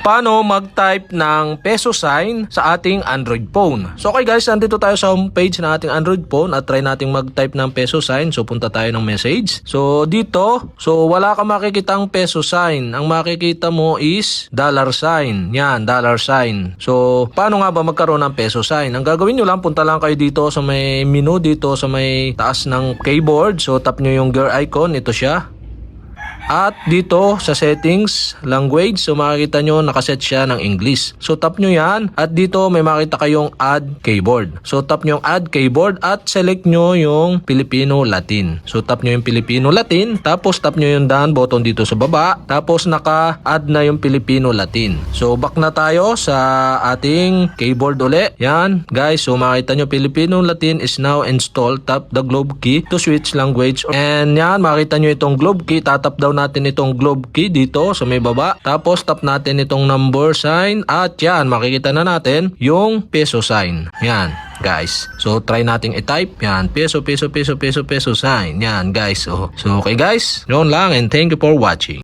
Paano mag-type ng peso sign sa ating Android phone? So okay guys, nandito tayo sa homepage ng ating Android phone at try nating mag-type ng peso sign. So punta tayo ng message. So dito, wala ka makikitang peso sign. Ang makikita mo is dollar sign. Yan, dollar sign. So paano nga ba magkaroon ng peso sign? Ang gagawin nyo lang, punta lang kayo dito sa may menu, dito sa may taas ng keyboard. So tap nyo yung gear icon, ito siya. At dito sa settings, language, so makikita nyo nakaset siya ng English. So tap nyo yan at dito may makita kayong add keyboard. So tap nyo yung add keyboard at select nyo yung Filipino Latin. So tap nyo yung Filipino Latin, tapos tap nyo yung done button dito sa baba, tapos naka-add na yung Filipino Latin. So back na tayo sa ating keyboard uli. Yan guys, so makita nyo Filipino Latin is now installed. Tap the globe key to switch language. And yan, makita nyo itong globe key, tatap daw natin itong globe key dito sa may baba. Tapos tap natin itong number sign at yan, makikita na natin yung peso sign. Yan guys. So try nating i-type. Yan, peso sign. Yan guys. So okay guys, yun lang and thank you for watching.